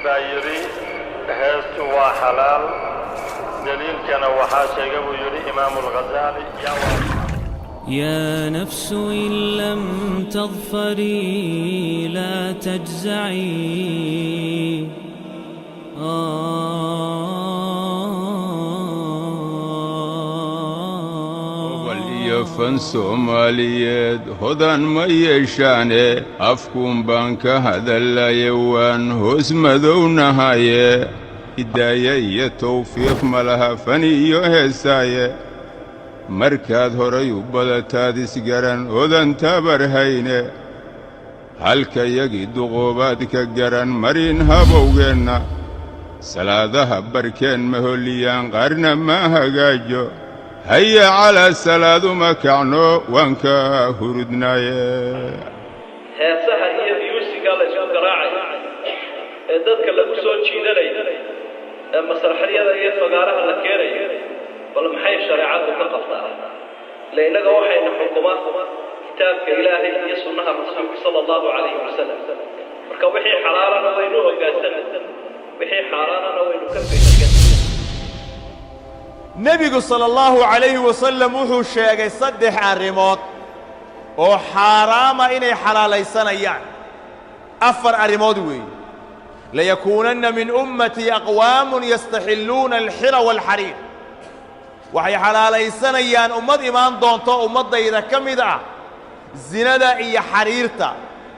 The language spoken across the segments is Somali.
بايري هست وحلال دليل كان وحاشا قبو يري إمام الغزالي يا نفس إن لم تظفري لا تجزعي fan Soomaaliyeed hodan ma yeeshaane afkuun baan ka hadallaye waan hoos madownahaye hidaaye iyo tawfiiq ma laha fani iyo heesaaye markaad horay u badataad isgaran odan tabarhayne halkayagii duqoobaad ka garan marin habowgeenna salaadaha barkeen ma holliyaan qaarna ma hagaajo هيا على السلاد مكعنو وانكا هردنايا heesaha iyo musiga la isku garaacay ee dadka lagu soo jiidanay ee masraxiyada iyo fagaaraha la keenay bal maxay shariicadu ka qabtaa leeynaga waxayna xukumaan kitaabka Ilaahay iyo sunnaha rasuulka sallallahu alayhi wasallam marka wixii xalaal waynu hoggaansan wixii xaaraana waynu ka feejigan nebigu sallallahu alayhi wasallam wuxuu sheegay saddex arrimood oo xaraama inay xalaalaysanayaan afar arrimood weey la yakunanna min ummati aqwaamun yastaxilluuna al-hira wal-hariir waxay xalaalaysanayaan ummad imaan doonto ummadayda kamid ah zinada iyo xariirta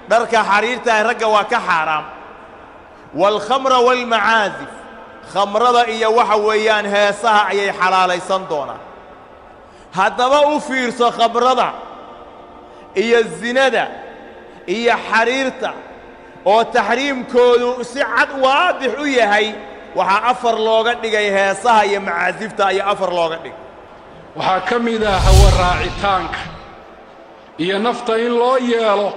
dharka xariirta ragga waa ka xaraam wal khamra wal maazif khamrada iyo waxa weeyaan heesaha ayay xalaalaysan doonaan haddaba u fiirso khamrada iyo zinada iyo xariirta oo tahriimkoodu si cad waadix u yahay waxa afar looga dhigay heesaha iyo macaasifta ay afar looga dhigay waxa kamida hawa raacitaanka iyo nafta in loo yeelo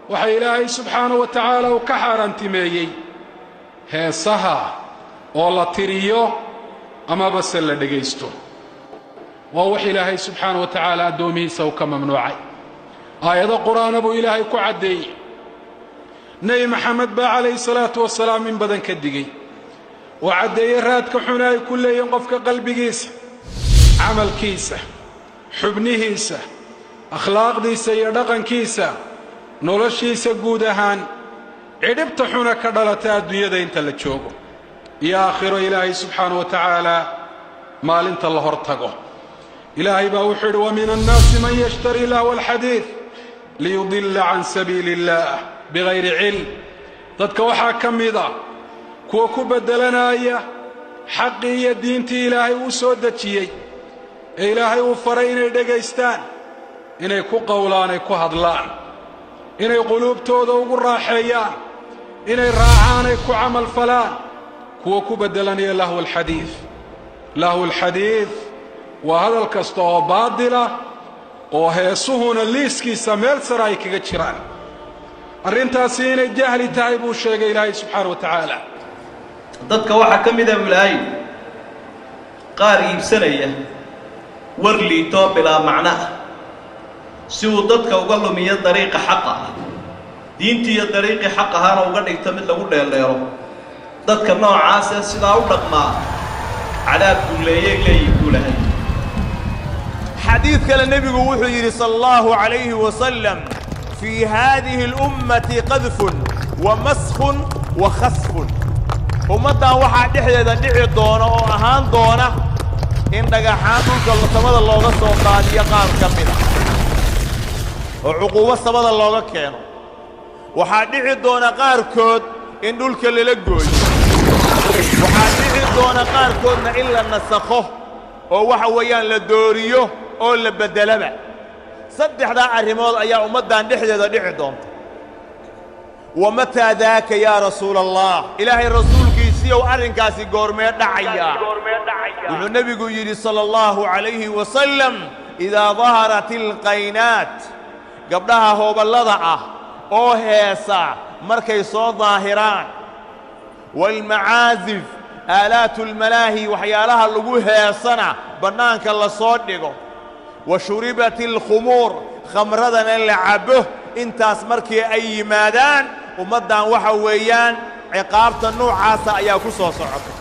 waxa Ilaahay subhanahu wa ta'ala uu ka xaaraantimeeyay heesaha oo la tiriyo ama bas la dhageysto waa wax Ilaahay subhanahu wa ta'ala adoomihiisa uu ka mamnuucay aayada quraan abu Ilaahay ku cadeey nabi maxamed ba alayhi salatu wasalaam min badan ka digay oo cadeey raadka xunaay ku leeyeen qofka qalbigiisa amalkiisa xubnihiisa akhlaaqdiisa iyo dhaqankiisa noloshiisa guud ahaan cidibta xuna ka dhalata adduunyada inta la joogo يا آخر إلهي سبحانه وتعالى ما لنت الله ارتقه إلهي باوحر ومن الناس من يشتري له الحديث ليضل عن سبيل الله بغير علم ضدك وحا كميدا كوكو بدلنا إياه حقية دينتي إلهي وسودتي إلهي وفرين دقيستان إني كو قولان كو هضلان إني قلوب تودا وقراحيان إني راعان كو عمل فلان كوكو بدلني له الحديث وهذا الكستو باطلة وهيسوهن الليسكي سميل سرايك جيران arrintaasina jahli tahay buu sheegay Ilaahay subhanahu wa ta'ala dadka waxa kamid ah Ilaahay qaar iibsanaya war liito bila macna si uu dadka uga lumiyo dariiqa xaq ah diintii iyo dariiqi xaq ahana uga dhigto mid lagu dheeleero dadka noocaas ah sida u dhaqmaa cadaab kuleeyay leeyahay حديث كلا النبي وحي صلى الله عليه وسلم في هذه الأمة قذف ومسخ وخسف أمتها وحا دحيدا دحي دونا أو أهان دونا إن دقاحان دولك الله سبحانه الله غصو قادية قام كمدا وعقوبة سبحانه الله كينو وحا دحي دونا قاركود إن دولك اللي لقوي وحا دحي دونا قاركودنا إلا نسخه ووحا ويان لدوريو oo la bedelaba saddexda arimood ayaa ummadan dhexdeeda dhici doonta wamata daaka ya rasuul allah ilaahay rasuulkiisa oo arinkaasi goormee dhacaya wuxuu nabigu yiri sallallahu alayhi wa sallam idha dhaharatil qaynat gabdhaha hoobalada ah oo heesa markay soo daahiraan wal maazif aalatul malahi waxyaalaha lagu heesana banaanka la soo dhigo وشربت الخمور خمردنا لعبه انتاس مركي اي مادان ومدان وحويان ciqaabta noocaasa ayaa ku soo socota